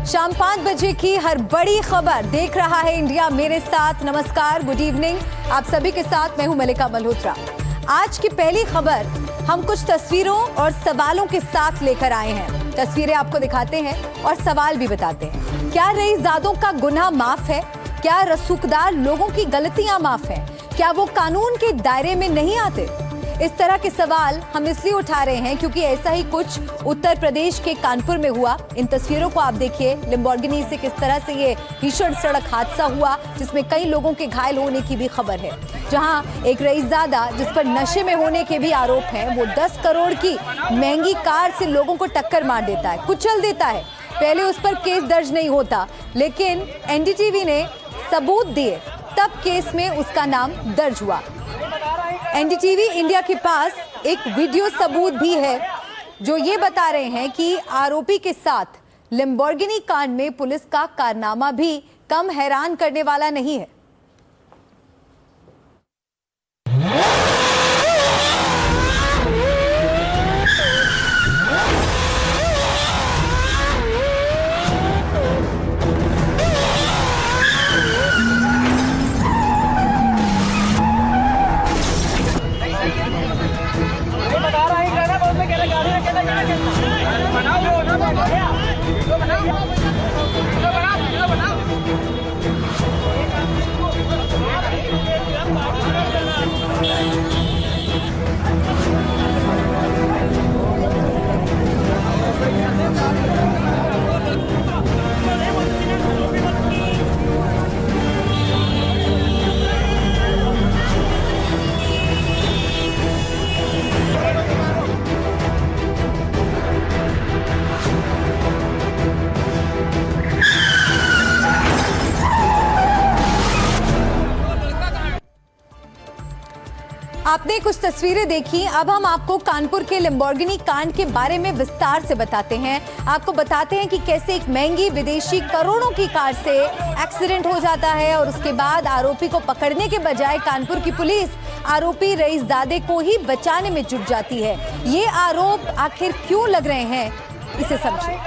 शाम 5 बजे की हर बड़ी खबर देख रहा है इंडिया मेरे साथ। नमस्कार, गुड इवनिंग। आप सभी के साथ मैं हूं मलिका मल्होत्रा। आज की पहली खबर हम कुछ तस्वीरों और सवालों के साथ लेकर आए हैं। तस्वीरें आपको दिखाते हैं और सवाल भी बताते हैं। क्या रईसजादों का गुनाह माफ है? क्या रसूखदार लोगों की गलतियां माफ है? क्या वो कानून के दायरे में नहीं आते? इस तरह के सवाल हम इसलिए उठा रहे हैं क्योंकि ऐसा ही कुछ उत्तर प्रदेश के कानपुर में हुआ। इन तस्वीरों को आप देखिए, लैम्बोर्गिनी से किस तरह से ये भीषण सड़क हादसा हुआ जिसमें कई लोगों के घायल होने की भी खबर है। जहां एक रईसजादा जिस पर नशे में होने के भी आरोप हैं, वो 10 करोड़ की महंगी कार से लोगों को टक्कर मार देता है, कुचल देता है। पहले उस पर केस दर्ज नहीं होता, लेकिन एनडीटीवी ने सबूत दिए, तब केस में उसका नाम दर्ज हुआ। एनडीटीवी इंडिया के पास एक वीडियो सबूत भी है जो ये बता रहे हैं कि आरोपी के साथ लैम्बोर्गिनी कांड में पुलिस का कारनामा भी कम हैरान करने वाला नहीं है। आपने कुछ तस्वीरें देखी, अब हम आपको कानपुर के लैम्बोर्गिनी कांड के बारे में विस्तार से बताते हैं। आपको बताते हैं कि कैसे एक महंगी विदेशी करोड़ों की कार से एक्सीडेंट हो जाता है और उसके बाद आरोपी को पकड़ने के बजाय कानपुर की पुलिस आरोपी रईसजादे को ही बचाने में जुट जाती है। ये आरोप आखिर क्यों लग रहे हैं, इसे समझिए।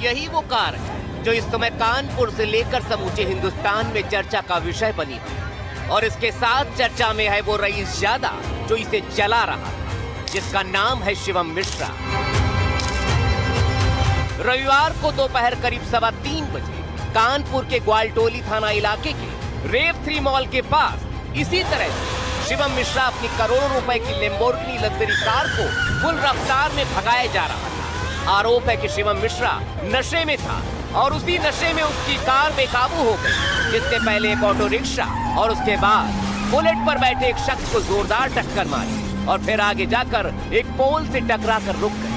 यही वो कार है जो इस समय कानपुर से लेकर समूचे हिंदुस्तान में चर्चा का विषय बनी है और इसके साथ चर्चा में है वो रईसजादा जो इसे चला रहा था, जिसका नाम है शिवम मिश्रा। रविवार को दोपहर करीब 3:15 बजे कानपुर के ग्वालटोली थाना इलाके के रेव 3 मॉल के पास इसी तरह से शिवम मिश्रा अपनी करोड़ों रुपए की लैम्बोर्गिनी लग्जरी कार को फुल रफ्तार में भगाया जा रहा था। आरोप है कि शिवम मिश्रा नशे में था और उसी नशे में उसकी कार बेकाबू हो गई, जिसने पहले एक ऑटो रिक्शा और उसके बाद बुलेट पर बैठे एक शख्स को जोरदार टक्कर मारी और फिर आगे जाकर एक पोल से टकरा कर रुक गई।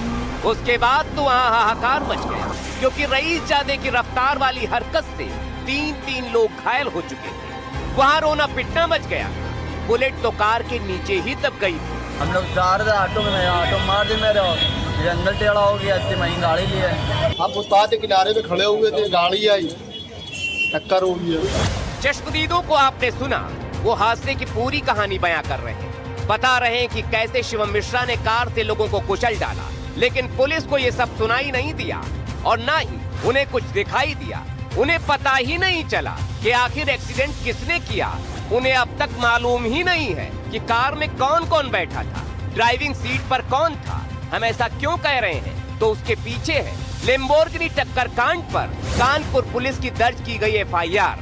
उसके बाद तो वहाँ हाहाकार मच गया क्योंकि रईसजादे की रफ्तार वाली हरकत से 3 लोग घायल हो चुके थे। वहाँ रोना पिटना मच गया। बुलेट तो कार के नीचे ही दब गई थी। हम लोग जा रहे थे ऑटो में, ऑटो मार दी मेरे और ये अंदर टेढ़ा हो गया। इतनी महंगी गाड़ी ली है। हम फुटपाथ के किनारे पे खड़े हुए थे, गाड़ी आई, टक्कर हो गई। चश्मदीदों को आपने सुना, वो हादसे की पूरी कहानी बयां कर रहे हैं। बता रहे हैं कि कैसे शिवम मिश्रा ने कार से लोगों को कुचल डाला, लेकिन पुलिस को ये सब सुनाई नहीं दिया और ना ही उन्हें कुछ दिखाई दिया। उन्हें पता ही नहीं चला कि आखिर एक्सीडेंट किसने किया। उन्हें अब तक मालूम ही नहीं है कि कार में कौन कौन बैठा था, ड्राइविंग सीट पर कौन था। हम ऐसा क्यों कह रहे हैं तो उसके पीछे है लैम्बोर्गिनी टक्कर कांड पर कानपुर पुलिस की दर्ज की गई एफआईआर।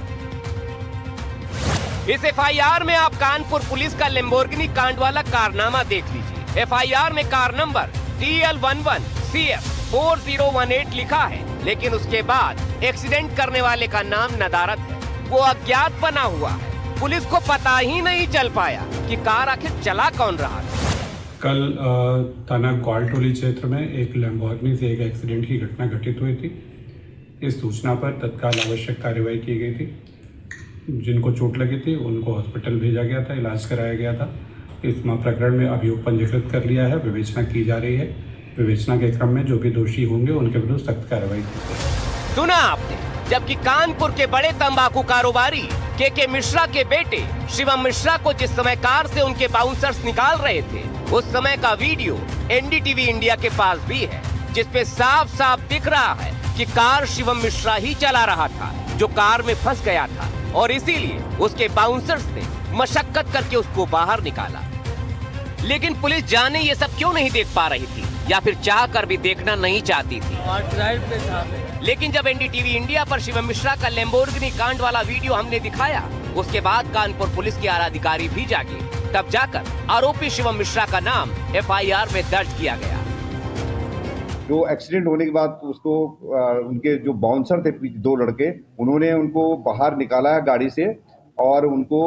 इस एफआईआर में आप कानपुर पुलिस का लैम्बोर्गिनी कांड वाला कारनामा देख लीजिए। एफआईआर में कार नंबर TL11CF4018 लिखा है, लेकिन उसके बाद एक्सीडेंट करने वाले का नाम नदारत है। वो अज्ञात बना हुआ है। पुलिस को पता ही नहीं चल पाया कि कार आखिर चला कौन रहा था। कल थाना ग्वालटोली क्षेत्र में एक लैम्बोर्गिनी से एक एक्सीडेंट की घटना घटित हुई थी। इस सूचना पर तत्काल आवश्यक कार्रवाई की गई थी। जिनको चोट लगी थी उनको हॉस्पिटल भेजा गया था, इलाज कराया गया था। इस प्रकरण में अभियोग पंजीकृत कर लिया है, विवेचना की जा रही है। विवेचना के क्रम में जो भी दोषी होंगे उनके विरुद्ध सख्त कार्रवाई की जाएगी। सुना आपने, जबकि कानपुर के बड़े तंबाकू कारोबारी के मिश्रा के बेटे शिवम मिश्रा को जिस समय कार से उनके बाउंसर्स निकाल रहे थे, उस समय का वीडियो एनडीटीवी इंडिया के पास भी है, जिसपे साफ साफ दिख रहा है कि कार शिवम मिश्रा ही चला रहा था, जो कार में फंस गया था और इसीलिए उसके बाउंसर्स ने मशक्कत करके उसको बाहर निकाला। लेकिन पुलिस जाने ये सब क्यों नहीं देख पा रही थी, या फिर चाह कर भी देखना नहीं चाहती थी। लेकिन जब एनडीटीवी इंडिया पर शिवम मिश्रा का लैम्बोर्गिनी कांड वाला वीडियो हमने दिखाया, उसके बाद कानपुर पुलिस के आला अधिकारी भी जागे, तब जाकर आरोपी शिवम मिश्रा का नाम एफआईआर में दर्ज किया गया। जो एक्सीडेंट होने के बाद उसको उनके जो बाउंसर थे 2 लड़के, उन्होंने उनको बाहर निकाला है गाड़ी से और उनको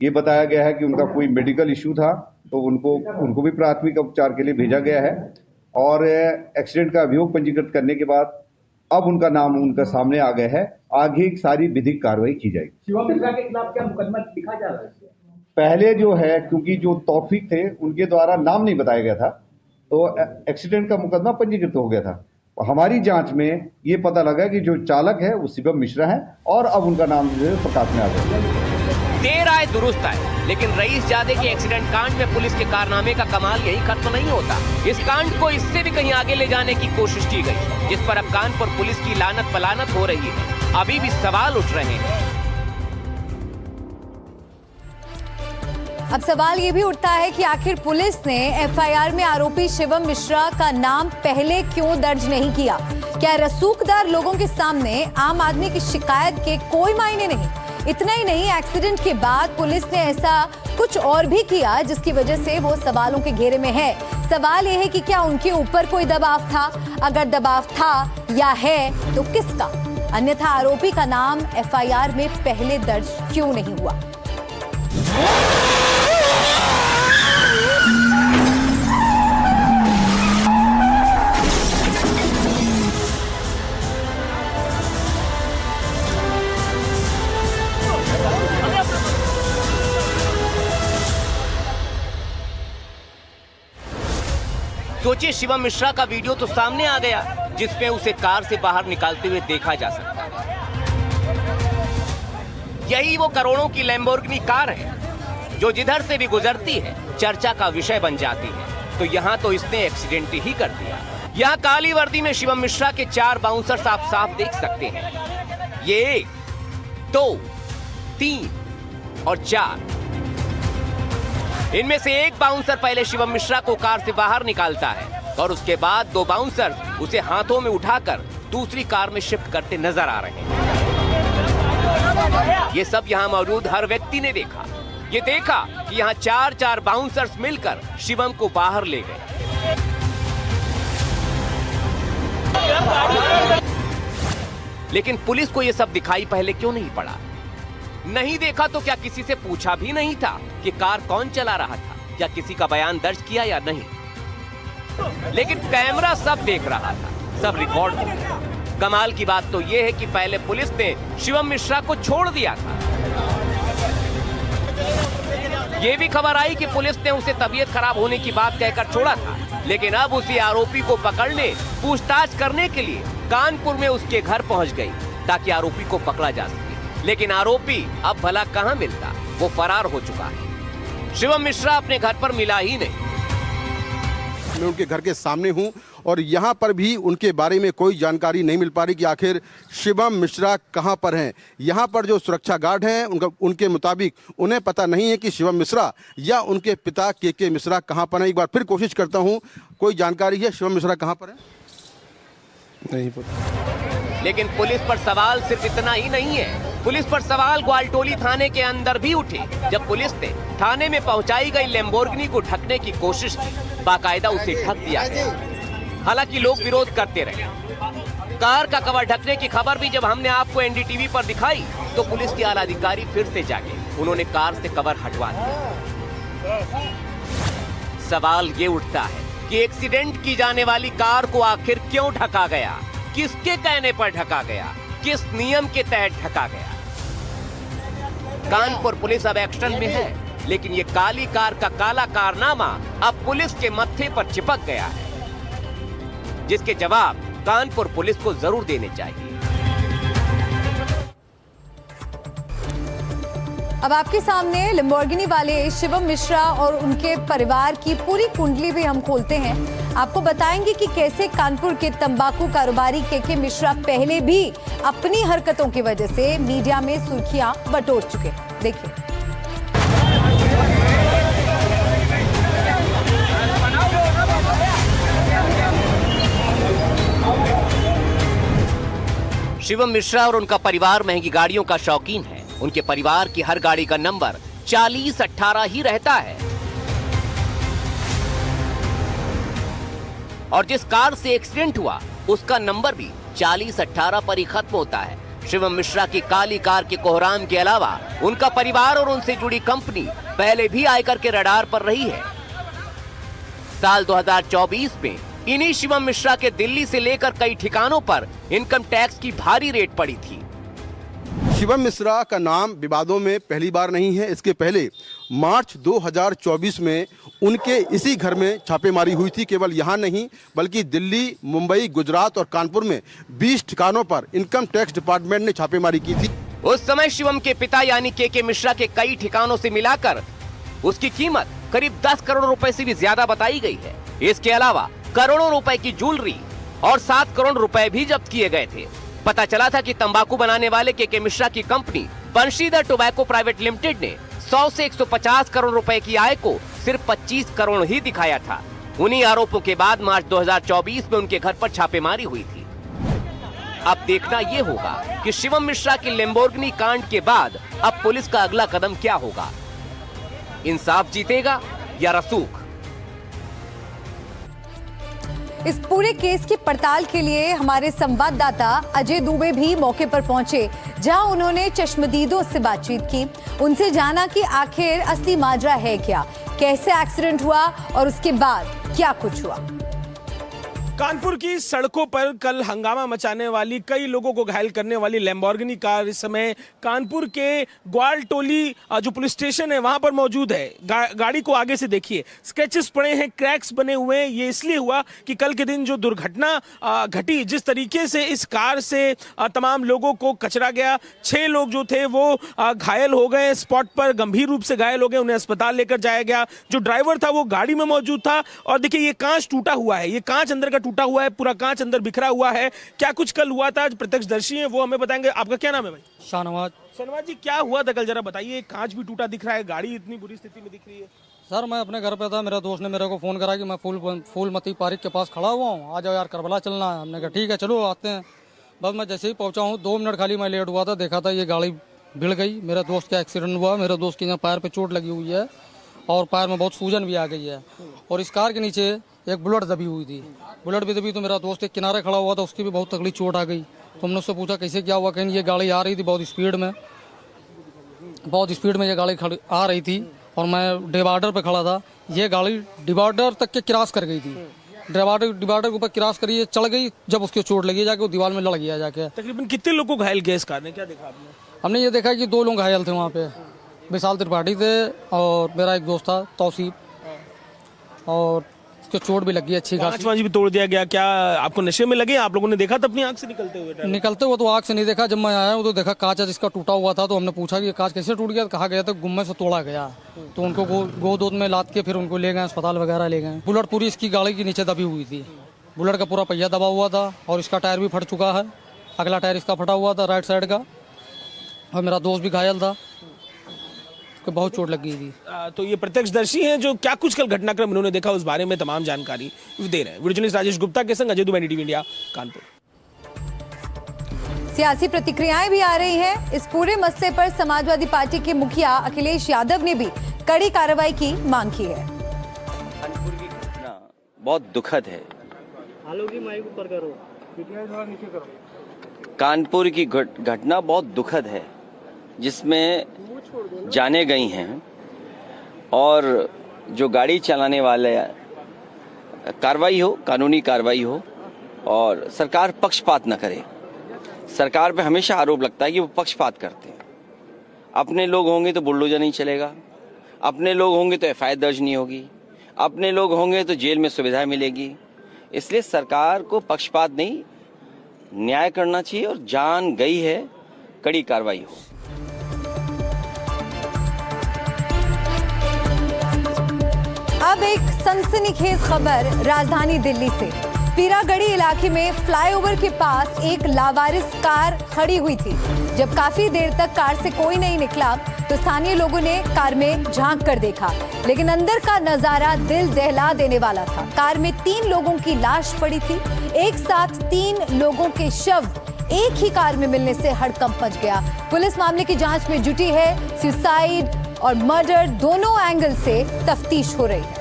ये बताया गया है कि उनका कोई मेडिकल इश्यू था, तो उनको भी प्राथमिक उपचार के लिए भेजा गया है और एक्सीडेंट का अभियोग पंजीकृत करने के बाद अब उनका नाम उनका सामने आ गया है। आगे सारी विधिक कार्रवाई की जाएगी। शिवम मिश्रा के खिलाफ क्या मुकदमा लिखा जा रहा है? पहले जो है, क्योंकि जो तौफीक थे उनके द्वारा नाम नहीं बताया गया था, तो एक्सीडेंट का मुकदमा पंजीकृत हो गया था। हमारी जांच में ये पता लगा कि जो चालक है वो शिवम मिश्रा है और अब उनका नाम जो है प्रकाश में आ गया। देर आए दुरुस्त आए, लेकिन रईस जादे के एक्सीडेंट कांड में पुलिस के कारनामे का कमाल यही खत्म नहीं होता। इस कांड को इससे भी कहीं आगे ले जाने की कोशिश की गई, जिस पर अब कानपुर पुलिस की लानत पलानत हो रही है। अभी भी सवाल उठ रहे हैं। अब सवाल ये भी उठता है कि आखिर पुलिस ने एफआईआर में आरोपी शिवम मिश्रा का नाम पहले क्यों दर्ज नहीं किया? क्या रसूखदार लोगों के सामने आम आदमी की शिकायत के कोई मायने नहीं? इतना ही नहीं, एक्सीडेंट के बाद पुलिस ने ऐसा कुछ और भी किया जिसकी वजह से वो सवालों के घेरे में है। सवाल ये है कि क्या उनके ऊपर कोई दबाव था? अगर दबाव था या है तो किसका? अन्यथा आरोपी का नाम एफआईआर में पहले दर्ज क्यों नहीं हुआ? सोचिए, शिवम मिश्रा का वीडियो तो सामने आ गया, जिसमें उसे कार से बाहर निकालते हुए देखा जा सकता है। यही वो करोड़ों की लैम्बोर्गिनी कार है जो जिधर से भी गुजरती है चर्चा का विषय बन जाती है। तो यहाँ तो इसने एक्सीडेंट ही कर दिया। यहाँ काली वर्दी में शिवम मिश्रा के 4 बाउंसर्स आप साफ देख सकते हैं। ये 1, 2, 3 और 4। इनमें से एक बाउंसर पहले शिवम मिश्रा को कार से बाहर निकालता है और उसके बाद 2 बाउंसर उसे हाथों में उठाकर दूसरी कार में शिफ्ट करते नजर आ रहे हैं। ये सब यहाँ मौजूद हर व्यक्ति ने देखा। ये देखा कि यहाँ 4 बाउंसर्स मिलकर शिवम को बाहर ले गए। लेकिन पुलिस को ये सब दिखाई पहले क्यों नहीं पड़ा? नहीं देखा तो क्या किसी से पूछा भी नहीं था कि कार कौन चला रहा था, या किसी का बयान दर्ज किया या नहीं? लेकिन कैमरा सब देख रहा था, सब रिकॉर्ड हो गया। कमाल की बात तो यह है कि पहले पुलिस ने शिवम मिश्रा को छोड़ दिया था। यह भी खबर आई कि पुलिस ने उसे तबीयत खराब होने की बात कहकर छोड़ा था, लेकिन अब उसी आरोपी को पकड़ने, पूछताछ करने के लिए कानपुर में उसके घर पहुंच गई ताकि आरोपी को पकड़ा जा सके। लेकिन आरोपी अब भला कहां मिलता, वो फरार हो चुका है। शिवम मिश्रा अपने घर पर मिला ही नहीं। मैं उनके घर के सामने हूं और यहां पर भी उनके बारे में कोई जानकारी नहीं मिल पा रही कि आखिर शिवम मिश्रा कहां पर हैं। यहां पर जो सुरक्षा गार्ड हैं उनके मुताबिक उन्हें पता नहीं है कि शिवम मिश्रा या उनके पिता के मिश्रा कहां पर हैं। एक बार फिर कोशिश करता हूं, कोई जानकारी है शिवम मिश्रा कहां पर है? नहीं पता। लेकिन पुलिस पर सवाल सिर्फ इतना ही नहीं है। पुलिस पर सवाल ग्वालटोली थाने के अंदर भी उठे, जब पुलिस ने थाने में पहुंचाई गई लैम्बोर्गिनी को ढकने की कोशिश की। बाकायदा उसे ढक दिया गया। हालांकि लोग विरोध करते रहे। कार का कवर ढकने की खबर भी जब हमने आपको एनडीटीवी पर दिखाई तो पुलिस के आला अधिकारी फिर से जागे। उन्होंने कार से कवर हटवा दिया। सवाल ये उठता है कि एक्सीडेंट की जाने वाली कार को आखिर क्यों ढका गया? किसके कहने पर ढका गया? किस नियम के तहत ढका गया? कानपुर पुलिस अब एक्शन में है लेकिन ये काली कार का काला कारनामा अब पुलिस के मत्थे पर चिपक गया है, जिसके जवाब कानपुर पुलिस को जरूर देने चाहिए। अब आपके सामने लैम्बोर्गिनी वाले शिवम मिश्रा और उनके परिवार की पूरी कुंडली भी हम खोलते हैं। आपको बताएंगे कि कैसे कानपुर के तंबाकू कारोबारी के मिश्रा पहले भी अपनी हरकतों की वजह से मीडिया में सुर्खियां बटोर चुके हैं। देखिए। शिवम मिश्रा और उनका परिवार महंगी गाड़ियों का शौकीन है। उनके परिवार की हर गाड़ी का नंबर 4018 ही रहता है और जिस कार से एक्सीडेंट हुआ उसका नंबर भी 4018 पर ही खत्म होता है। शिवम मिश्रा की काली कार के कोहराम के अलावा उनका परिवार और उनसे जुड़ी कंपनी पहले भी आयकर के रडार पर रही है। साल 2024 में इन्हीं शिवम मिश्रा के दिल्ली से लेकर कई ठिकानों पर इनकम टैक्स की भारी रेड पड़ी थी। शिवम मिश्रा का नाम विवादों में पहली बार नहीं है। इसके पहले मार्च 2024 में उनके इसी घर में छापेमारी हुई थी। केवल यहाँ नहीं बल्कि दिल्ली, मुंबई, गुजरात और कानपुर में 20 ठिकानों पर इनकम टैक्स डिपार्टमेंट ने छापेमारी की थी। उस समय शिवम के पिता यानी के मिश्रा के कई ठिकानों से मिलाकर उसकी कीमत करीब 10 करोड़ रुपए से भी ज्यादा बताई गई है। इसके अलावा करोड़ों रुपए की ज्वेलरी और 7 करोड़ रुपए भी जब्त किए गए थे। पता चला था कि तंबाकू बनाने वाले के मिश्रा की company Banshidhar tobacco private limited ने 100 से 150 करोड़ रुपए की आय को सिर्फ 25 करोड़ ही दिखाया था। उन्हीं आरोपों के बाद मार्च 2024 में उनके घर पर छापेमारी हुई थी। अब देखना ये होगा कि शिवम मिश्रा की लैम्बोर्गिनी कांड के बाद अब पुलिस का अगला कदम क्या होगा। इंसाफ जीतेगा या रसूख। इस पूरे केस की पड़ताल के लिए हमारे संवाददाता अजय दुबे भी मौके पर पहुंचे, जहां उन्होंने चश्मदीदों से बातचीत की। उनसे जाना कि आखिर असली माजरा है क्या, कैसे एक्सीडेंट हुआ और उसके बाद क्या कुछ हुआ। कानपुर की सड़कों पर कल हंगामा मचाने वाली, कई लोगों को घायल करने वाली लैम्बोर्गिनी कार इस समय कानपुर के ग्वालटोली जो पुलिस स्टेशन है वहां पर मौजूद है। गाड़ी को आगे से देखिए, स्केचेस पड़े हैं, क्रैक्स बने हुए हैं। ये इसलिए हुआ कि कल के दिन जो दुर्घटना घटी, जिस तरीके से इस कार से तमाम लोगों को कचरा गया, 6 लोग जो थे वो घायल हो गए, स्पॉट पर गंभीर रूप से घायल हो गए, उन्हें अस्पताल लेकर जाया गया। जो ड्राइवर था वो गाड़ी में मौजूद था और देखिए ये कांच टूटा हुआ है, ये कांच अंदर का टूटा हुआ है, पूरा कांच अंदर बिखरा हुआ है। क्या कुछ कल हुआ था, प्रत्यक्षदर्शी हैं वो हमें बताएंगे। आपका क्या नाम है भाई? शाहनवाज जी, क्या हुआ था कल, जरा बताइए। कांच भी टूटा दिख रहा है, गाड़ी इतनी बुरी स्थिति में दिख रही है। सर मैं अपने घर पे था, मेरे दोस्त ने मेरे को फ़ोन करा कि मैं फूलमती पार्क के पास खड़ा हुआ हूँ, आ जाओ यार करबला चलना है। हमने कहा ठीक है चलो आते हैं। बस मैं जैसे ही पहुँचा हूँ 2 मिनट खाली मैं लेट हुआ था, देखा था ये गाड़ी भिड़ गई। मेरे दोस्त का एक्सीडेंट हुआ, मेरे दोस्त के यहाँ पैर पे चोट लगी हुई है और पैर में बहुत सूजन भी आ गई है। और इस कार के नीचे एक बुलेट दबी हुई थी, बुलेट भी दबी तो मेरा दोस्त एक किनारे खड़ा हुआ था, उसकी भी बहुत तगड़ी चोट आ गई। तो हमने उससे पूछा कैसे क्या हुआ, कहीं ये गाड़ी आ रही थी बहुत स्पीड में ये गाड़ी आ रही थी और मैं डिवाइडर पे खड़ा था। ये गाड़ी डिवाइडर तक के क्रॉस कर गई थी, डिवाइडर के ऊपर क्रॉस करी, ये चढ़ गई, जब उसकी चोट लगी जाके वो दीवार में लड़ गया जाके। तकरीबन कितने लोगों को घायल किया इस कार ने, क्या देखा आपने? हमने ये देखा कि 2 लोग घायल थे वहाँ पे, विशाल त्रिपाठी थे और मेरा एक दोस्त था तौसीफ, और उसको चोट भी लगी अच्छी खासी। कांच भी तोड़ दिया गया। क्या आपको नशे में लगे? आप लोगों ने देखा था अपनी आंख से निकलते हुए? तो आंख से नहीं देखा, जब मैं आया हूँ तो देखा कांच जिसका टूटा हुआ था। तो हमने पूछा कि कांच कैसे टूट गया, कहा गया था गुम्मे से तोड़ा गया। तो उनको गोद में लाद के फिर उनको ले गए अस्पताल वगैरह ले गए। बुलेट पूरी इसकी गाड़ी के नीचे दबी हुई थी, बुलेट का पूरा पहिया दबा हुआ था और इसका टायर भी फट चुका है, अगला टायर इसका फटा हुआ था राइट साइड का। और मेरा दोस्त भी घायल था, उसको बहुत चोट लगी थी। तो ये प्रत्यक्षदर्शी हैं जो क्या कुछ कल घटनाक्रम इन्होंने देखा उस बारे में तमाम जानकारी दे रहे हैं। वीडियो जर्नलिस्ट राजेश गुप्ता के संग अजय दुबे, NDTV इंडिया, कानपुर। सियासी प्रतिक्रियाएं भी आ रही हैं। इस पूरे मसले पर समाजवादी पार्टी के मुखिया अखिलेश यादव ने भी कड़ी कार्रवाई की मांग की है। कानपुर की घटना बहुत दुखद है। कानपुर की घटना बहुत दुखद है, जिसमें जाने गई हैं और जो गाड़ी चलाने वाले कार्रवाई हो, कानूनी कार्रवाई हो और सरकार पक्षपात न करे। सरकार पे हमेशा आरोप लगता है कि वो पक्षपात करते हैं। अपने लोग होंगे तो बुलडोजर नहीं चलेगा, अपने लोग होंगे तो एफआईआर दर्ज नहीं होगी, अपने लोग होंगे तो जेल में सुविधा मिलेगी। इसलिए सरकार को पक्षपात नहीं, न्याय करना चाहिए और जान गई है, कड़ी कार्रवाई हो। अब एक सनसनीखेज खबर राजधानी दिल्ली से। पीरागढ़ी इलाके में फ्लाईओवर के पास एक लावारिस कार खड़ी हुई थी। जब काफी देर तक कार से कोई नहीं निकला तो स्थानीय लोगों ने कार में झांक कर देखा, लेकिन अंदर का नजारा दिल दहला देने वाला था। कार में 3 लोगों की लाश पड़ी थी। एक साथ 3 लोगों के शव एक ही कार में मिलने से हड़कंप मच गया। पुलिस मामले की जांच में जुटी है। सुसाइड और मर्डर दोनों एंगल से तफ्तीश हो रही है।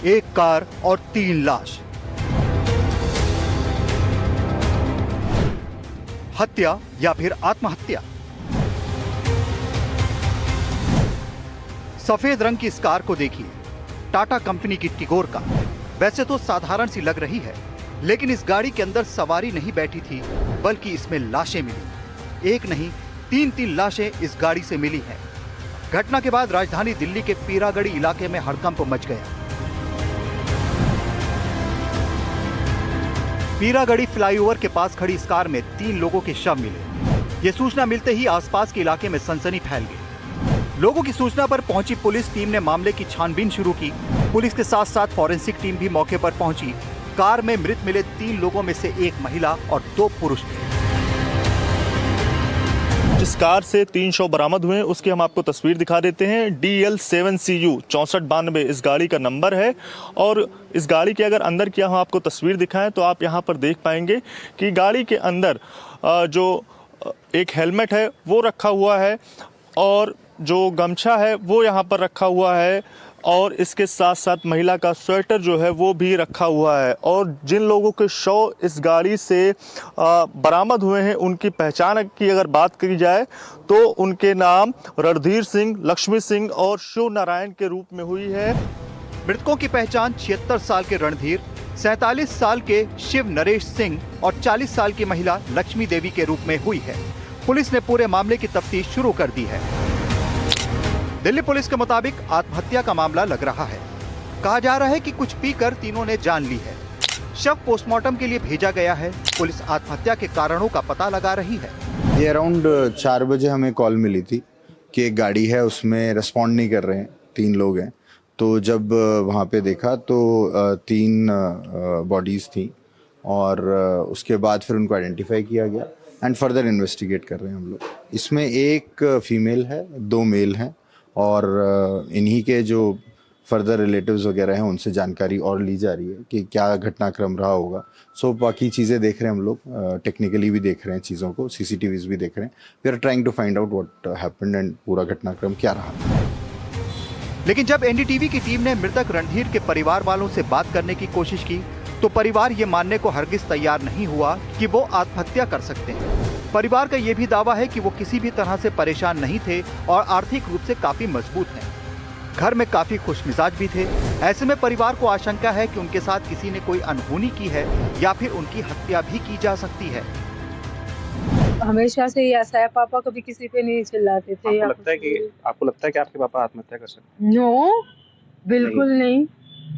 एक कार और 3 लाश, हत्या या फिर आत्महत्या? सफेद रंग की इस कार को देखिए, टाटा कंपनी की टिगोर कार। वैसे तो साधारण सी लग रही है, लेकिन इस गाड़ी के अंदर सवारी नहीं बैठी थी, बल्कि इसमें लाशें मिली। एक नहीं 3 लाशें इस गाड़ी से मिली हैं। घटना के बाद राजधानी दिल्ली के पीरागढ़ी इलाके में हड़कंप मच गया। पीरागढ़ी फ्लाईओवर के पास खड़ी इस कार में 3 लोगों के शव मिले। ये सूचना मिलते ही आसपास के इलाके में सनसनी फैल गई। लोगों की सूचना पर पहुंची पुलिस टीम ने मामले की छानबीन शुरू की। पुलिस के साथ साथ फॉरेंसिक टीम भी मौके पर पहुंची। कार में मृत मिले 3 लोगों में से 1 महिला और 2 पुरुष थे। जिस कार से 3 शव बरामद हुए उसकी हम आपको तस्वीर दिखा देते हैं। DL7CU 6492 इस गाड़ी का नंबर है। और इस गाड़ी के अगर अंदर की हम आपको तस्वीर दिखाएं तो आप यहां पर देख पाएंगे कि गाड़ी के अंदर जो एक हेलमेट है वो रखा हुआ है और जो गमछा है वो यहां पर रखा हुआ है, और इसके साथ साथ महिला का स्वेटर जो है वो भी रखा हुआ है। और जिन लोगों के शव इस गाड़ी से बरामद हुए हैं उनकी पहचान की अगर बात की जाए तो उनके नाम रणधीर सिंह, लक्ष्मी सिंह और शिव नारायण के रूप में हुई है। मृतकों की पहचान 76 साल के रणधीर, 47 साल के शिव नरेश सिंह और 40 साल की महिला लक्ष्मी देवी के रूप में हुई है। पुलिस ने पूरे मामले की तफ्तीश शुरू कर दी है। दिल्ली पुलिस के मुताबिक आत्महत्या का मामला लग रहा है। कहा जा रहा है कि कुछ पीकर तीनों ने जान ली है। शव पोस्टमार्टम के लिए भेजा गया है। पुलिस आत्महत्या के कारणों का पता लगा रही है। ये अराउंड 4 बजे हमें कॉल मिली थी कि एक गाड़ी है उसमें रिस्पॉन्ड नहीं कर रहे हैं, 3 लोग हैं। तो जब वहाँ पे देखा तो 3 बॉडीज़ थी और उसके बाद फिर उनको आइडेंटिफाई किया गया एंड फर्दर इन्वेस्टिगेट कर रहे हैं हम लोग। इसमें एक फीमेल है, 2 मेल हैं और इन्हीं के जो फर्दर रिलेटिव्स वगैरह हैं उनसे जानकारी और ली जा रही है कि क्या घटनाक्रम रहा होगा। सो बाकी चीज़ें देख रहे हैं हम लोग, टेक्निकली भी देख रहे हैं चीज़ों को, CCTVs भी देख रहे हैं। We are trying to find out what happened and पूरा घटनाक्रम क्या रहा। लेकिन जब NDTV की टीम ने मृतक रणधीर के परिवार वालों से बात करने की कोशिश की तो परिवार ये मानने को हरगिज तैयार नहीं हुआ कि वो आत्महत्या कर सकते हैं। परिवार का ये भी दावा है कि वो किसी भी तरह से परेशान नहीं थे और आर्थिक रूप से काफी मजबूत हैं। घर में काफी खुशमिजाज भी थे। ऐसे में परिवार को आशंका है कि उनके साथ किसी ने कोई अनहोनी की है या फिर उनकी हत्या भी की जा सकती है। हमेशा से ही ऐसा है, पापा कभी किसी पे नहीं चिल्लाते थे। आपको लगता है कि आपके पापा आत्महत्या कर सकते हैं? नो, बिल्कुल नहीं।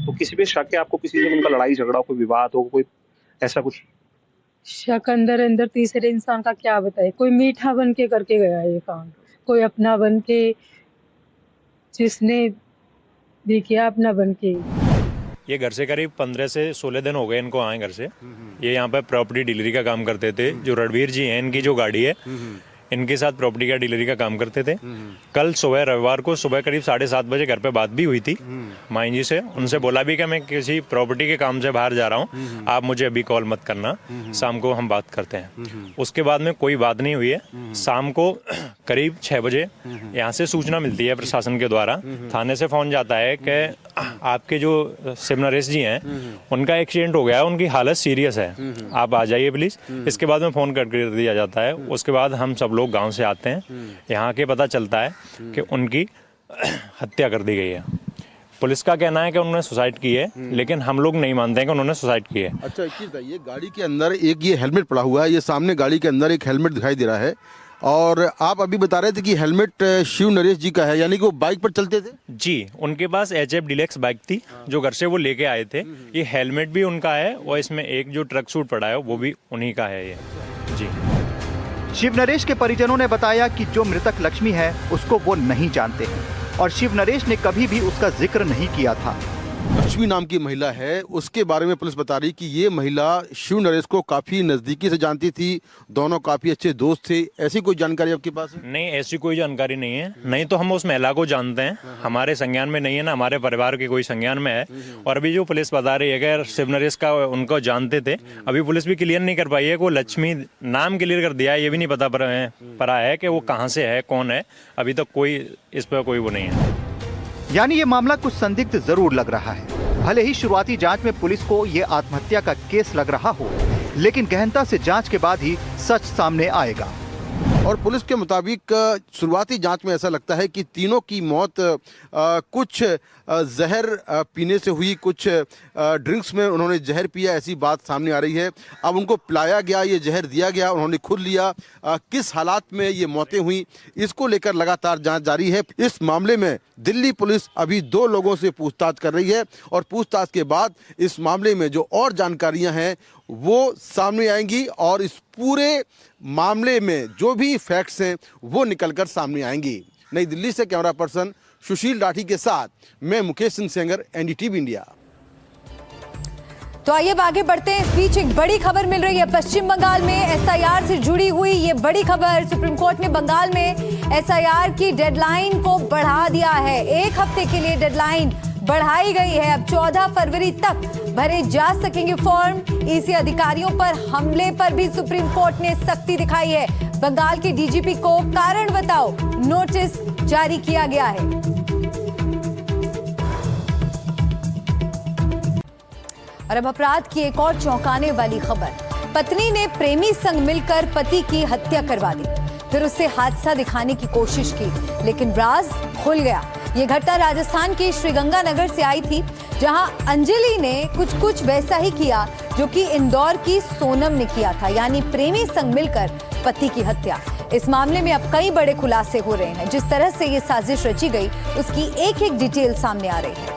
तो किसी पे शक है आपको, किसी से उनका लड़ाई झगड़ा हो, कोई विवाद हो, कोई ऐसा कुछ? शक अंदर तीसरे इंसान का क्या बताए। कोई मीठा बन के करके गया ये काम, कोई अपना बन के, जिसने भी किया अपना बन के। ये घर से करीब 15 से 16 दिन हो गए इनको आए घर से। ये यहाँ पे प्रॉपर्टी डीलरी का काम करते थे। जो रणवीर जी हैं, इनकी जो गाड़ी है इनके साथ प्रॉपर्टी का डीलरी का काम करते थे। कल सुबह रविवार को सुबह करीब 7:30 बजे घर पे बात भी हुई थी माइन जी से। उनसे बोला भी कि मैं किसी प्रॉपर्टी के काम से बाहर जा रहा हूँ, आप मुझे अभी कॉल मत करना, शाम को हम बात करते हैं। उसके बाद में कोई बात नहीं हुई है। शाम को करीब 6 बजे यहाँ से सूचना मिलती है प्रशासन के द्वारा, थाने से फोन जाता है कि आपके जो शिव नरेश जी हैं उनका एक्सीडेंट हो गया है, उनकी हालत सीरियस है, आप आ जाइए प्लीज। इसके बाद में फोन कर दिया जाता है। उसके बाद हम सब लोग गांव से आते हैं। यहाँ के पता चलता है कि उनकी हत्या कर दी गई है। पुलिस का कहना है कि उन्होंने सुसाइड की है, लेकिन हम लोग नहीं मानते हैं कि उन्होंने सुसाइड की है। अच्छा, एक चीज़ बताइए, गाड़ी के अंदर एक ये हेलमेट पड़ा हुआ है, ये सामने गाड़ी के अंदर एक हेलमेट दिखाई दे रहा है, और आप अभी बता रहे थे कि हेलमेट शिव नरेश जी का है, यानी कि वो बाइक पर चलते थे? जी, उनके पास HF डीलक्स बाइक थी जो घर से वो लेके आए थे। ये हेलमेट भी उनका है और इसमें एक जो ट्रक सूट पड़ा है वो भी उन्हीं का है ये। जी। शिव नरेश के परिजनों ने बताया कि जो मृतक लक्ष्मी है उसको वो नहीं जानते हैं और शिव नरेश ने कभी भी उसका जिक्र नहीं किया था। लक्ष्मी नाम की महिला है, उसके बारे में पुलिस बता रही कि ये महिला शिव नरेश को काफी नजदीकी से जानती थी, दोनों काफी अच्छे दोस्त थे। ऐसी कोई जानकारी आपके पास है? नहीं, ऐसी कोई जानकारी नहीं है। नहीं तो हम उस महिला को जानते हैं, हमारे संज्ञान में नहीं है ना हमारे परिवार के कोई संज्ञान में है। और अभी जो पुलिस बता रही है कि शिव नरेश का उनको जानते थे, अभी पुलिस भी क्लियर नहीं कर पाई है कि वो लक्ष्मी नाम क्लियर कर दिया है, ये भी नहीं पता पड़ा है कि वो कहाँ से है, कौन है। अभी तक कोई इस पर कोई वो नहीं है। यानी ये मामला कुछ संदिग्ध जरूर लग रहा है। भले ही शुरुआती जांच में पुलिस को ये आत्महत्या का केस लग रहा हो, लेकिन गहनता से जांच के बाद ही सच सामने आएगा। और पुलिस के मुताबिक शुरुआती जांच में ऐसा लगता है कि तीनों की मौत कुछ जहर पीने से हुई, कुछ ड्रिंक्स में उन्होंने जहर पिया, ऐसी बात सामने आ रही है। अब उनको पिलाया गया, ये जहर दिया गया, उन्होंने खुद लिया, किस हालात में ये मौतें हुई, इसको लेकर लगातार जांच जारी है। इस मामले में दिल्ली पुलिस अभी 2 लोगों से पूछताछ कर रही है और पूछताछ के बाद इस मामले में जो और जानकारियां हैं वो सामने आएंगी और इस पूरे मामले में जो भी फैक्ट्स हैं वो निकलकर सामने आएंगी। नई दिल्ली से कैमरा पर्सन सुशील राठी के साथ मैं मुकेश सिंह सेंगर, NDTV इंडिया। तो आइए अब आगे बढ़ते हैं। इस बीच एक बड़ी खबर मिल रही है पश्चिम बंगाल में SIR से जुड़ी हुई ये बड़ी खबर। सुप्रीम कोर्ट ने बंगाल में SIR की डेडलाइन को बढ़ा दिया है। 1 हफ्ते के लिए डेडलाइन बढ़ाई गई है। अब 14 फरवरी तक भरे जा सकेंगे फॉर्म। EC अधिकारियों पर हमले पर भी सुप्रीम कोर्ट ने सख्ती दिखाई है। बंगाल के DGP को कारण बताओ नोटिस जारी किया गया है। और अब अपराध की एक और चौंकाने वाली खबर। पत्नी ने प्रेमी संग मिलकर पति की हत्या करवा दी, फिर उससे हादसा दिखाने की कोशिश की, लेकिन राज खुल गया। ये घटना राजस्थान के श्रीगंगानगर से आई थी, जहां अंजलि ने कुछ वैसा ही किया जो कि इंदौर की सोनम ने किया था, यानी प्रेमी संग मिलकर पति की हत्या। इस मामले में अब कई बड़े खुलासे हो रहे हैं। जिस तरह से ये साजिश रची गई उसकी एक डिटेल सामने आ रही है।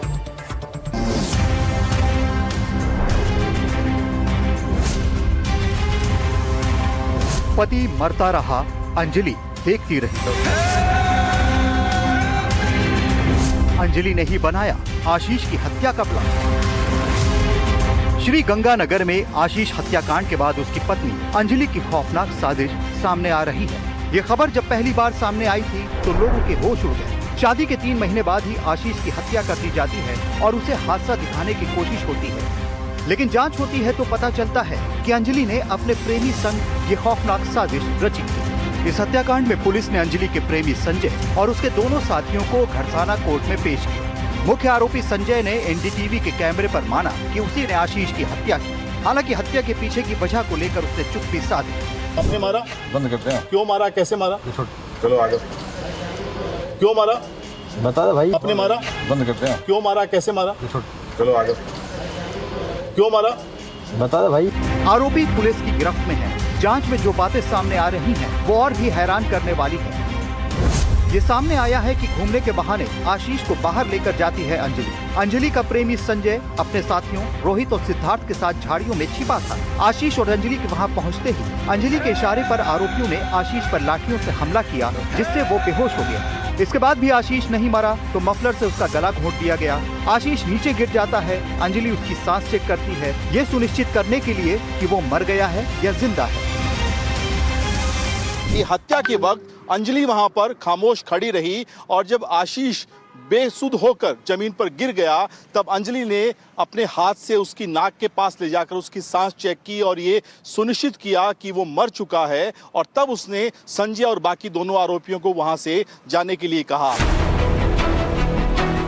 पति मरता रहा, अंजलि देखती रही। अंजलि ने ही बनाया आशीष की हत्या का प्लान। श्री गंगानगर में आशीष हत्याकांड के बाद उसकी पत्नी अंजलि की खौफनाक साजिश सामने आ रही है। ये खबर जब पहली बार सामने आई थी तो लोगों के होश उड़ गए। शादी के 3 महीने बाद ही आशीष की हत्या कर दी जाती है और उसे हादसा दिखाने की कोशिश होती है, लेकिन जांच होती है तो पता चलता है कि अंजलि ने अपने प्रेमी संग ये खौफनाक साजिश रची थी। इस हत्याकांड में पुलिस ने अंजलि के प्रेमी संजय और उसके दोनों साथियों को घरसाना कोर्ट में पेश किया। मुख्य आरोपी संजय ने NDTV के कैमरे पर माना कि उसी ने आशीष की हत्या की। हालांकि हत्या के पीछे की वजह को लेकर उसने चुप्पी साधी। आपने मारा? बंद करते हैं। क्यों मारा, कैसे मारा? चलो आगे। क्यों मारा बता दे भाई। आपने मारा? बंद करते हैं। क्यों मारा, कैसे मारा? चलो आगे। क्यों मारा बता दे भाई। आरोपी पुलिस की गिरफ्त में है। जांच में जो बातें सामने आ रही हैं वो और भी हैरान करने वाली है। ये सामने आया है कि घूमने के बहाने आशीष को बाहर लेकर जाती है अंजलि। अंजलि का प्रेमी संजय अपने साथियों रोहित और सिद्धार्थ के साथ झाड़ियों में छिपा था। आशीष और अंजलि के वहां पहुंचते ही अंजलि के इशारे पर आरोपियों ने आशीष पर लाठियों से हमला किया, जिससे वो बेहोश हो गया। इसके बाद भी आशीष नहीं मरा तो मफलर से उसका गला घोंट दिया गया। आशीष नीचे गिर जाता है। अंजलि उसकी सांस चेक करती है, ये सुनिश्चित करने के लिए कि वो मर गया है या जिंदा है। कि हत्या के वक्त अंजलि वहां पर खामोश खड़ी रही और जब आशीष बेसुध होकर जमीन पर गिर गया तब अंजलि ने अपने हाथ से उसकी नाक के पास ले जाकर उसकी सांस चेक की और ये सुनिश्चित किया कि वो मर चुका है, और तब उसने संजय और बाकी दोनों आरोपियों को वहां से जाने के लिए कहा।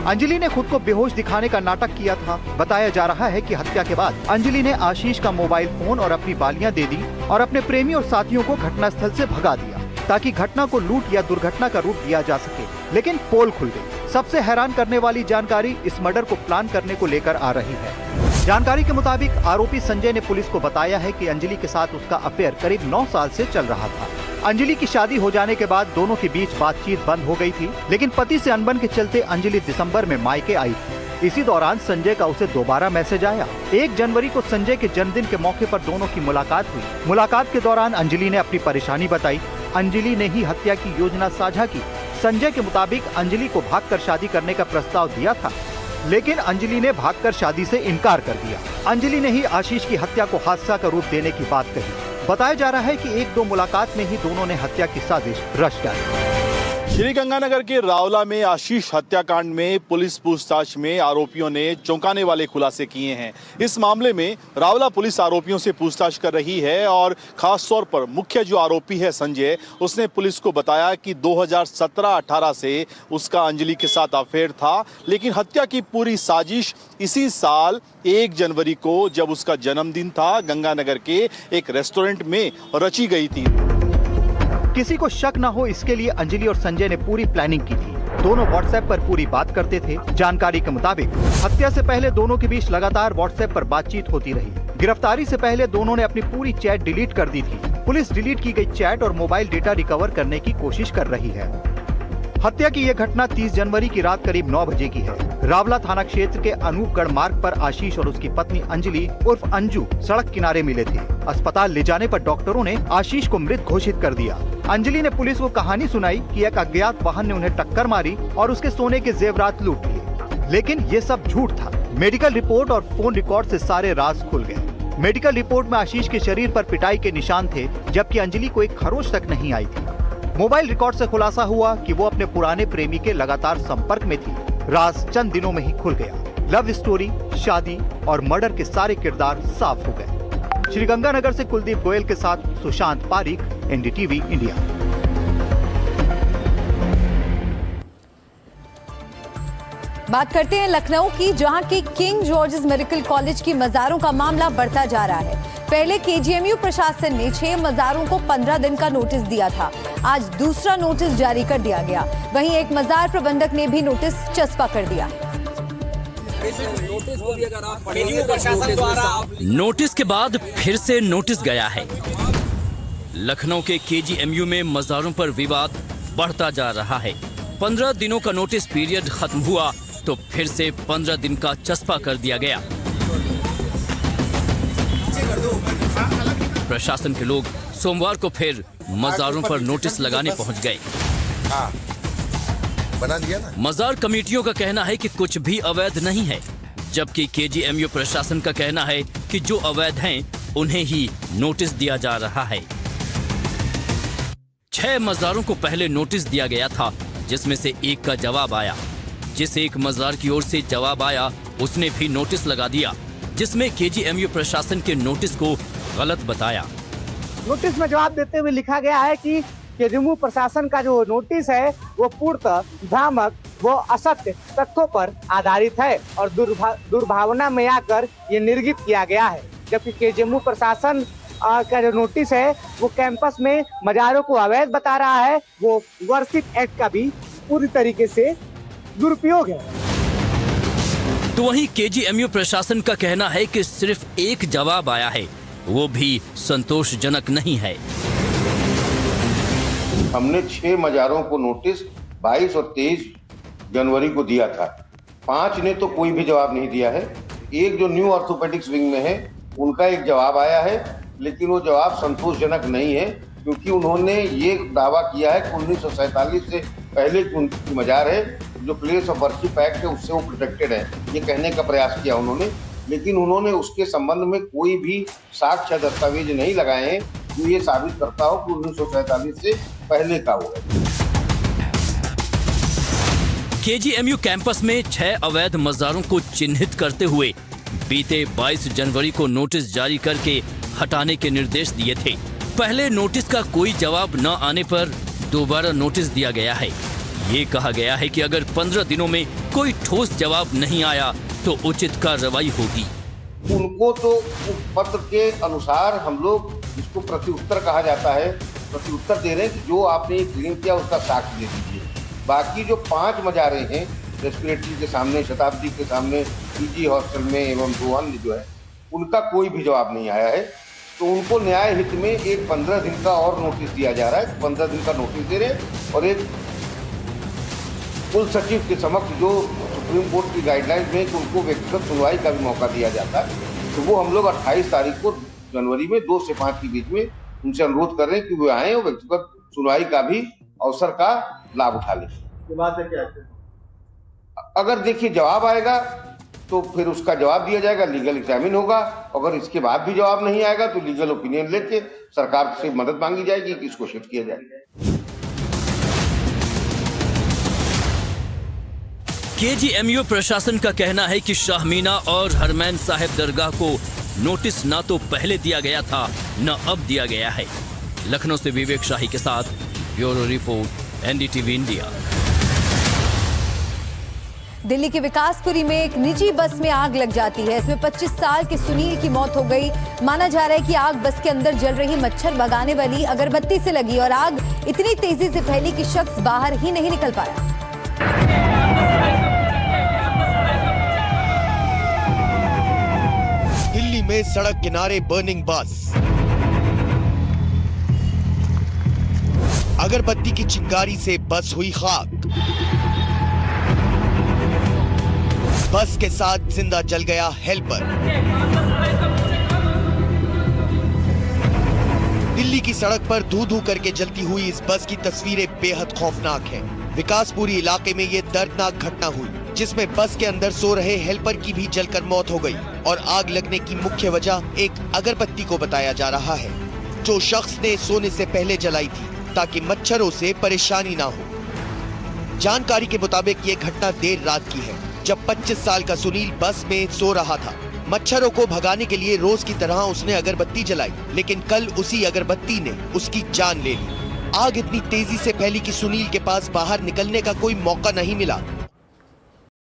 अंजलि ने खुद को बेहोश दिखाने का नाटक किया था। बताया जा रहा है कि हत्या के बाद अंजलि ने आशीष का मोबाइल फोन और अपनी बालियां दे दी और अपने प्रेमी और साथियों को घटनास्थल से भगा दिया ताकि घटना को लूट या दुर्घटना का रूप दिया जा सके। लेकिन पोल खुल गई। सबसे हैरान करने वाली जानकारी इस मर्डर को प्लान करने को लेकर आ रही है। जानकारी के मुताबिक आरोपी संजय ने पुलिस को बताया है कि अंजलि के साथ उसका अफेयर करीब 9 साल से चल रहा था। अंजलि की शादी हो जाने के बाद दोनों के बीच बातचीत बंद हो गई थी, लेकिन पति से अनबन के चलते अंजलि दिसंबर में मायके आई थी। इसी दौरान संजय का उसे दोबारा मैसेज आया। 1 जनवरी को संजय के जन्मदिन के मौके पर दोनों की मुलाकात हुई। मुलाकात के दौरान अंजलि ने अपनी परेशानी बताई। अंजलि ने ही हत्या की योजना साझा की। संजय के मुताबिक अंजलि को भागकर शादी करने का प्रस्ताव दिया था, लेकिन अंजलि ने भागकर शादी से इनकार कर दिया। अंजलि ने ही आशीष की हत्या को हादसा का रूप देने की बात कही। बताया जा रहा है कि 1-2 मुलाकात में ही दोनों ने हत्या की साजिश रच डाली। श्रीगंगानगर के रावला में आशीष हत्याकांड में पुलिस पूछताछ में आरोपियों ने चौंकाने वाले खुलासे किए हैं। इस मामले में रावला पुलिस आरोपियों से पूछताछ कर रही है और खास तौर पर मुख्य जो आरोपी है संजय, उसने पुलिस को बताया कि 2017-18 से उसका अंजलि के साथ अफेयर था, लेकिन हत्या की पूरी साजिश इसी साल 1 जनवरी को, जब उसका जन्मदिन था, गंगानगर के एक रेस्टोरेंट में रची गई थी। किसी को शक न हो इसके लिए अंजलि और संजय ने पूरी प्लानिंग की थी। दोनों व्हाट्सएप पर पूरी बात करते थे। जानकारी के मुताबिक हत्या से पहले दोनों के बीच लगातार व्हाट्सएप पर बातचीत होती रही। गिरफ्तारी से पहले दोनों ने अपनी पूरी चैट डिलीट कर दी थी। पुलिस डिलीट की गई चैट और मोबाइल डेटा रिकवर करने की कोशिश कर रही है। हत्या की यह घटना 30 जनवरी की रात करीब 9 बजे की है। रावला थाना क्षेत्र के अनूपगढ़ मार्ग पर आशीष और उसकी पत्नी अंजलि उर्फ अंजू सड़क किनारे मिले थे। अस्पताल ले जाने पर डॉक्टरों ने आशीष को मृत घोषित कर दिया। अंजलि ने पुलिस को कहानी सुनाई कि एक अज्ञात वाहन ने उन्हें टक्कर मारी और उसके सोने के जेवरात लूट लिए, लेकिन ये सब झूठ था। मेडिकल रिपोर्ट और फोन रिकॉर्ड से सारे राज खुल गए। मेडिकल रिपोर्ट में आशीष के शरीर पर पिटाई के निशान थे, जबकि अंजलि को एक खरोच तक नहीं आई थी। मोबाइल रिकॉर्ड से खुलासा हुआ कि वो अपने पुराने प्रेमी के लगातार संपर्क में थी। राज चंद दिनों में ही खुल गया। लव स्टोरी, शादी और मर्डर के सारे किरदार साफ हो गए। श्रीगंगानगर से कुलदीप गोयल के साथ सुशांत पारिक, एनडीटीवी इंडिया। बात करते हैं लखनऊ की, जहां की किंग जॉर्जेस मेडिकल कॉलेज की मजारों का मामला बढ़ता जा रहा है। पहले केजीएमयू प्रशासन ने 6 मजारों को 15 दिन का नोटिस दिया था। आज दूसरा नोटिस जारी कर दिया गया। वहीं एक मजार प्रबंधक ने भी नोटिस चस्पा कर दिया। नोटिस के बाद फिर से नोटिस गया है। लखनऊ के केजीएमयू में मजारों पर विवाद बढ़ता जा रहा है। 15 दिनों का नोटिस पीरियड खत्म हुआ तो फिर से 15 दिन का चस्पा कर दिया गया। प्रशासन के लोग सोमवार को फिर मजारों पर नोटिस लगाने पहुंच गए। बना दिया ना। मजार कमेटियों का कहना है कि कुछ भी अवैध नहीं है, जबकि केजीएमयू प्रशासन का कहना है कि जो अवैध हैं उन्हें ही नोटिस दिया जा रहा है। 6 मजारों को पहले नोटिस दिया गया था, जिसमें से एक का जवाब आया। जिस एक मजार की ओर से जवाब आया उसने भी नोटिस लगा दिया, जिसमें केजीएमयू प्रशासन के नोटिस को गलत बताया। नोटिस में जवाब देते हुए लिखा गया है कि केजीएमयू प्रशासन का जो नोटिस है वो पूर्णतः भ्रामक, वो असत्य तथ्यों पर आधारित है और दुर्भावना में आकर ये निर्गित किया गया है। जबकि केजीएमयू प्रशासन का जो नोटिस है वो कैंपस में मजारों को अवैध बता रहा है। वो वर्शिप एक्ट का भी पूरी तरीके से दुरुपयोग है। तो वहीं केजीएमयू प्रशासन का कहना है कि सिर्फ एक जवाब आया है, वो भी संतोषजनक नहीं है। हमने 6 मजारों को नोटिस 22 और 23 जनवरी को दिया था। 5 ने तो कोई भी जवाब नहीं दिया है। एक जो न्यू ऑर्थोपेडिक्स विंग में है उनका एक जवाब आया है, लेकिन वो जवाब संतोषजनक नहीं है, क्योंकि उन्होंने ये दावा किया है कि 1947 से पहले की उनकी मजार है, जो प्लेस ऑफ वर्शिप एक्ट है उससे वो प्रोटेक्टेड है, ये कहने का प्रयास किया उन्होंने। लेकिन उन्होंने उसके संबंध में कोई भी साक्ष्य दस्तावेज नहीं लगाए हैं जो ये साबित करता हो कि 1947 से पहले का हुआ है। केजीएमयू कैंपस में 6 अवैध मजारों को चिन्हित करते हुए बीते 22 जनवरी को नोटिस जारी करके हटाने के निर्देश दिए थे। पहले नोटिस का कोई जवाब न आने पर दोबारा नोटिस दिया गया है। ये कहा गया है कि अगर 15 दिनों में कोई ठोस जवाब नहीं आया तो उचित कार्रवाई होगी। उनको तो पत्र के अनुसार हम लोग इसको प्रत्युत्तर कहा जाता है, प्रत्युत्तर दे रहे हैं कि जो आपने क्लेम किया उसका साक्ष्य दे दीजिए। बाकी जो 5 मजारें हैं रेस्पिरेटरी के सामने, शताब्दी के सामने, पीजी हॉस्टल में एवं 2 अन्य जो है उनका कोई भी जवाब नहीं आया है। तो उनको न्याय हित में एक 15 दिन का और नोटिस दिया जा रहा है। 15 दिन का नोटिस दे रहे हैं और एक कुल सचिव के समक्ष जो सुप्रीम कोर्ट की गाइडलाइंस में कि उनको व्यक्तिगत सुनवाई का भी मौका दिया जाता है, तो वो हम लोग 28 तारीख को जनवरी में 2 से 5 के बीच में उनसे अनुरोध कर रहे हैं कि वो आए और व्यक्तिगत सुनवाई का भी अवसर का लाभ उठा लें। ये बात है क्या? अगर देखिए जवाब आएगा तो फिर उसका जवाब दिया जाएगा, लीगल एग्जामिन होगा। अगर इसके बाद भी जवाब नहीं आएगा तो लीगल ओपिनियन लेके सरकार से मदद मांगी जाएगी कि इसको शिफ्ट किया जाए। केजीएमयू प्रशासन का कहना है कि शाहमीना और हरमैन साहिब दरगाह को नोटिस ना तो पहले दिया गया था न अब दिया गया है। लखनऊ से विवेक शाही के साथ bureau report, NDTV India. Delhi के विकासपुरी में एक निजी बस में आग लग जाती है। इसमें 25 साल के सुनील की मौत हो गई। माना जा रहा है कि आग बस के अंदर जल रही मच्छर भगाने वाली अगरबत्ती से लगी और आग इतनी तेजी से फैली कि शख्स बाहर ही नहीं निकल पाया। दिल्ली में सड़क किनारे बर्निंग बस, अगरबत्ती की चिंगारी से बस हुई खाक। बस के साथ जिंदा जल गया हेल्पर। दिल्ली की सड़क पर धू धू करके जलती हुई इस बस की तस्वीरें बेहद खौफनाक हैं। विकासपुरी इलाके में ये दर्दनाक घटना हुई, जिसमें बस के अंदर सो रहे हेल्पर की भी जलकर मौत हो गई और आग लगने की मुख्य वजह एक अगरबत्ती को बताया जा रहा है, जो शख्स ने सोने से पहले जलाई थी ताकि मच्छरों से परेशानी ना हो। जानकारी के मुताबिक ये घटना देर रात की है, जब 25 साल का सुनील बस में सो रहा था। मच्छरों को भगाने के लिए रोज की तरह उसने अगरबत्ती जलाई, लेकिन कल उसी अगरबत्ती ने उसकी जान ले ली। आग इतनी तेजी से फैली कि सुनील के पास बाहर निकलने का कोई मौका नहीं मिला।